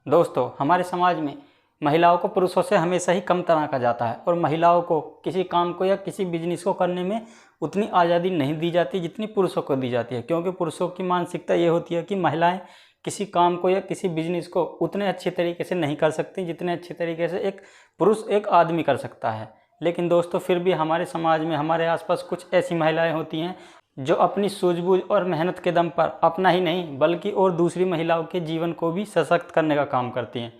दोस्तों, हमारे समाज में महिलाओं को पुरुषों से हमेशा ही कम तरह का जाता है और महिलाओं को किसी काम को या किसी बिजनेस को करने में उतनी आज़ादी नहीं दी जाती जितनी पुरुषों को दी जाती है। क्योंकि पुरुषों की मानसिकता ये होती है कि महिलाएं किसी काम को या किसी बिजनेस को उतने अच्छे तरीके से नहीं कर सकती जितने अच्छे तरीके से एक पुरुष एक आदमी कर सकता है। लेकिन दोस्तों, फिर भी हमारे समाज में हमारे आसपास कुछ ऐसी महिलाएं होती हैं जो अपनी सूझबूझ और मेहनत के दम पर अपना ही नहीं बल्कि और दूसरी महिलाओं के जीवन को भी सशक्त करने का काम करती हैं।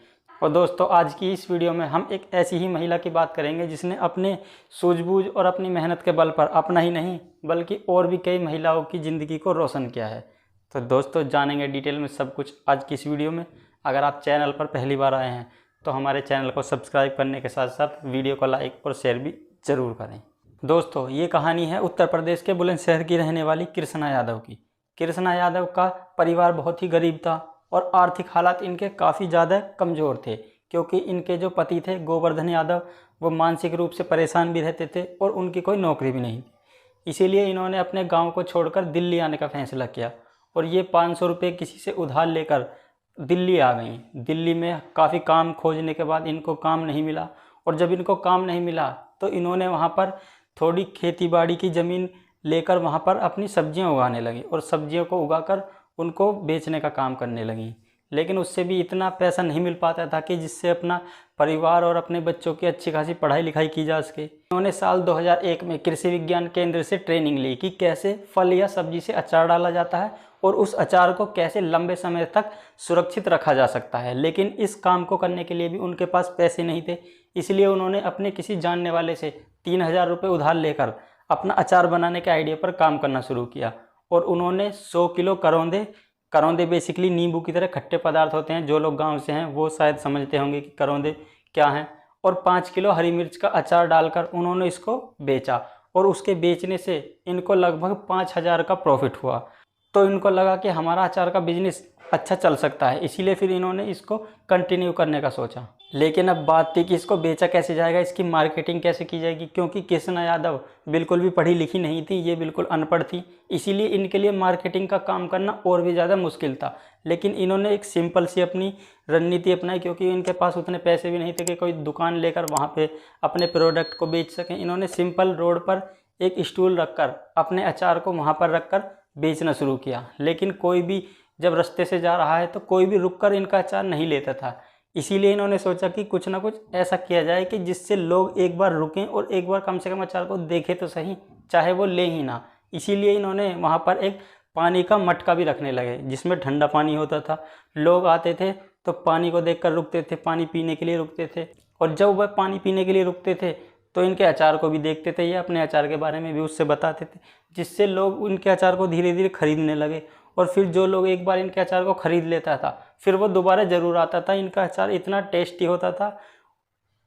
और दोस्तों, आज की इस वीडियो में हम एक ऐसी ही महिला की बात करेंगे जिसने अपने सूझबूझ और अपनी मेहनत के बल पर अपना ही नहीं बल्कि और भी कई महिलाओं की ज़िंदगी को रोशन किया है। तो दोस्तों, जानेंगे डिटेल में सब कुछ आज की इस वीडियो में। अगर आप चैनल पर पहली बार आए हैं तो हमारे चैनल को सब्सक्राइब करने के साथ साथ वीडियो को लाइक और शेयर भी ज़रूर करें। दोस्तों, ये कहानी है उत्तर प्रदेश के बुलंदशहर की रहने वाली कृष्णा यादव की। कृष्णा यादव का परिवार बहुत ही गरीब था और आर्थिक हालात इनके काफ़ी ज़्यादा कमज़ोर थे, क्योंकि इनके जो पति थे गोवर्धन यादव, वो मानसिक रूप से परेशान भी रहते थे और उनकी कोई नौकरी भी नहीं थी। इसीलिए इन्होंने अपने गांव को छोड़कर दिल्ली आने का फैसला किया और ये 500 रुपये किसी से उधार लेकर दिल्ली आ गई। दिल्ली में काफ़ी काम खोजने के बाद इनको काम नहीं मिला और जब इनको काम नहीं मिला तो इन्होंने वहाँ पर थोड़ी खेतीबाड़ी की ज़मीन लेकर वहाँ पर अपनी सब्जियाँ उगाने लगी और सब्जियों को उगाकर उनको बेचने का काम करने लगी। लेकिन उससे भी इतना पैसा नहीं मिल पाता था कि जिससे अपना परिवार और अपने बच्चों की अच्छी खासी पढ़ाई लिखाई की जा सके। उन्होंने साल 2001 में कृषि विज्ञान केंद्र से ट्रेनिंग ली कि कैसे फल या सब्जी से अचार डाला जाता है और उस अचार को कैसे लंबे समय तक सुरक्षित रखा जा सकता है। लेकिन इस काम को करने के लिए भी उनके पास पैसे नहीं थे, इसलिए उन्होंने अपने किसी जानने वाले से 3000 रुपये उधार लेकर अपना अचार बनाने के आइडिया पर काम करना शुरू किया। और उन्होंने 100 किलो करौंदे बेसिकली नींबू की तरह खट्टे पदार्थ होते हैं, जो लोग गांव से हैं वो शायद समझते होंगे कि करौंदे क्या हैं, और 5 किलो हरी मिर्च का अचार डालकर उन्होंने इसको बेचा और उसके बेचने से इनको लगभग 5000 का प्रॉफिट हुआ। तो इनको लगा कि हमारा अचार का बिजनेस अच्छा चल सकता है, इसीलिए फिर इन्होंने इसको कंटिन्यू करने का सोचा। लेकिन अब बात थी कि इसको बेचा कैसे जाएगा, इसकी मार्केटिंग कैसे की जाएगी, क्योंकि कृष्णा यादव बिल्कुल भी पढ़ी लिखी नहीं थी, ये बिल्कुल अनपढ़ थी। इसीलिए इनके लिए मार्केटिंग का काम करना और भी ज़्यादा मुश्किल था। लेकिन इन्होंने एक सिंपल सी अपनी रणनीति अपनाई, क्योंकि इनके पास उतने पैसे भी नहीं थे कि कोई दुकान लेकर वहाँ पर अपने प्रोडक्ट को बेच सकें। इन्होंने सिंपल रोड पर एक स्टूल रखकर अपने अचार को वहाँ पर रखकर बेचना शुरू किया। लेकिन कोई भी जब रास्ते से जा रहा है तो कोई भी रुककर इनका अचार नहीं लेता था। इसीलिए इन्होंने सोचा कि कुछ ना कुछ ऐसा किया जाए कि जिससे लोग एक बार रुकें और एक बार कम से कम अचार को देखें तो सही, चाहे वो ले ही ना। इसीलिए इन्होंने वहाँ पर एक पानी का मटका भी रखने लगे जिसमें ठंडा पानी होता था। लोग आते थे तो पानी को देखकर रुकते थे, पानी पीने के लिए रुकते थे, और जब वह पानी पीने के लिए रुकते थे तो इनके अचार को भी देखते थे या अपने अचार के बारे में भी उससे बताते थे, जिससे लोग उनके अचार को धीरे धीरे खरीदने लगे। और फिर जो लोग एक बार इनके अचार को ख़रीद लेता था फिर वो दोबारा ज़रूर आता था। इनका अचार इतना टेस्टी होता था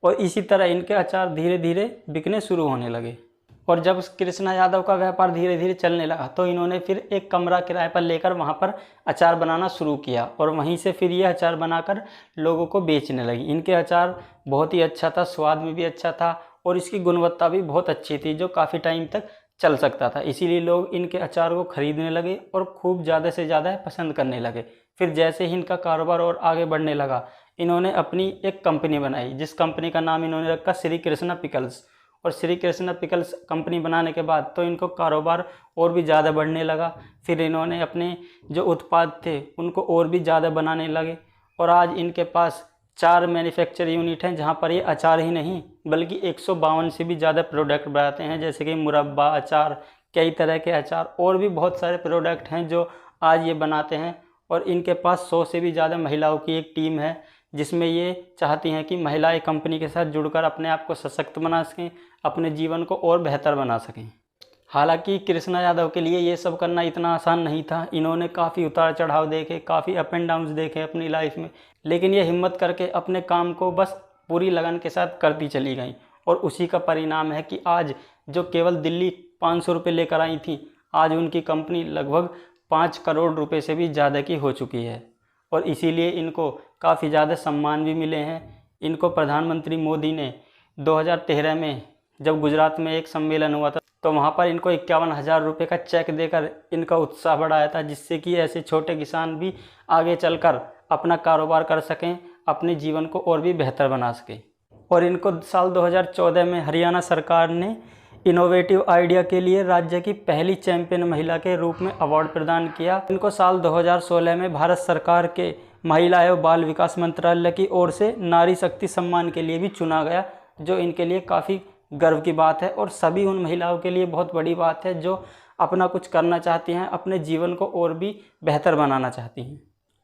और इसी तरह इनके अचार धीरे धीरे बिकने शुरू होने लगे। और जब कृष्णा यादव का व्यापार धीरे धीरे चलने लगा तो इन्होंने फिर एक कमरा किराए पर लेकर वहाँ पर अचार बनाना शुरू किया और वहीं से फिर ये अचार बनाकर लोगों को बेचने लगी। इनके अचार बहुत ही अच्छा था, स्वाद में भी अच्छा था और इसकी गुणवत्ता भी बहुत अच्छी थी, जो काफ़ी टाइम तक चल सकता था। इसीलिए लोग इनके अचार को ख़रीदने लगे और खूब ज़्यादा से ज़्यादा पसंद करने लगे। फिर जैसे ही इनका कारोबार और आगे बढ़ने लगा, इन्होंने अपनी एक कंपनी बनाई जिस कंपनी का नाम इन्होंने रखा श्री कृष्णा पिकल्स। और श्री कृष्णा पिकल्स कंपनी बनाने के बाद तो इनको कारोबार और भी ज़्यादा बढ़ने लगा। फिर इन्होंने अपने जो उत्पाद थे उनको और भी ज़्यादा बनाने लगे और आज इनके पास 4 मैन्युफैक्चर यूनिट हैं जहां पर ये अचार ही नहीं बल्कि 152 से भी ज़्यादा प्रोडक्ट बनाते हैं, जैसे कि मुरब्बा अचार, कई तरह के अचार और भी बहुत सारे प्रोडक्ट हैं जो आज ये बनाते हैं। और इनके पास 100 से भी ज़्यादा महिलाओं की एक टीम है जिसमें ये चाहती हैं कि महिलाएं कंपनी के साथ जुड़कर अपने आप को सशक्त बना सकें, अपने जीवन को और बेहतर बना सकें। हालांकि कृष्णा यादव के लिए ये सब करना इतना आसान नहीं था। इन्होंने काफ़ी उतार चढ़ाव देखे, काफ़ी अप एंड डाउन्स देखे अपनी लाइफ में, लेकिन ये हिम्मत करके अपने काम को बस पूरी लगन के साथ करती चली गई। और उसी का परिणाम है कि आज जो केवल दिल्ली 500 रुपये लेकर आई थी, आज उनकी कंपनी लगभग 5 करोड़ रुपए से भी ज़्यादा की हो चुकी है। और इसीलिए इनको काफ़ी ज़्यादा सम्मान भी मिले हैं। इनको प्रधानमंत्री मोदी ने 2013 में जब गुजरात में एक सम्मेलन हुआ था तो वहाँ पर इनको 51,000 रुपये का चेक देकर इनका उत्साह बढ़ाया था, जिससे कि ऐसे छोटे किसान भी आगे चलकर अपना कारोबार कर सकें, अपने जीवन को और भी बेहतर बना सके। और इनको साल 2014 में हरियाणा सरकार ने इनोवेटिव आइडिया के लिए राज्य की पहली चैंपियन महिला के रूप में अवार्ड प्रदान किया। इनको साल 2016 में भारत सरकार के महिला एवं बाल विकास मंत्रालय की ओर से नारी शक्ति सम्मान के लिए भी चुना गया, जो इनके लिए काफ़ी गर्व की बात है और सभी उन महिलाओं के लिए बहुत बड़ी बात है जो अपना कुछ करना चाहती हैं, अपने जीवन को और भी बेहतर बनाना चाहती हैं।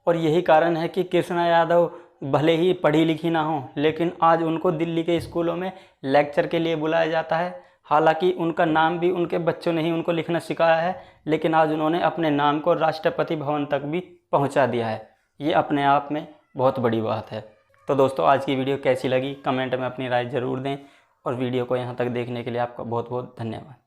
और यही कारण है कि कृष्णा यादव भले ही पढ़ी लिखी ना हो, लेकिन आज उनको दिल्ली के स्कूलों में लेक्चर के लिए बुलाया जाता है। हालांकि उनका नाम भी उनके बच्चों ने ही उनको लिखना सिखाया है, लेकिन आज उन्होंने अपने नाम को राष्ट्रपति भवन तक भी पहुंचा दिया है। ये अपने आप में बहुत बड़ी बात है। तो दोस्तों, आज की वीडियो कैसी लगी कमेंट में अपनी राय ज़रूर दें, और वीडियो को यहाँ तक देखने के लिए आपका बहुत बहुत धन्यवाद।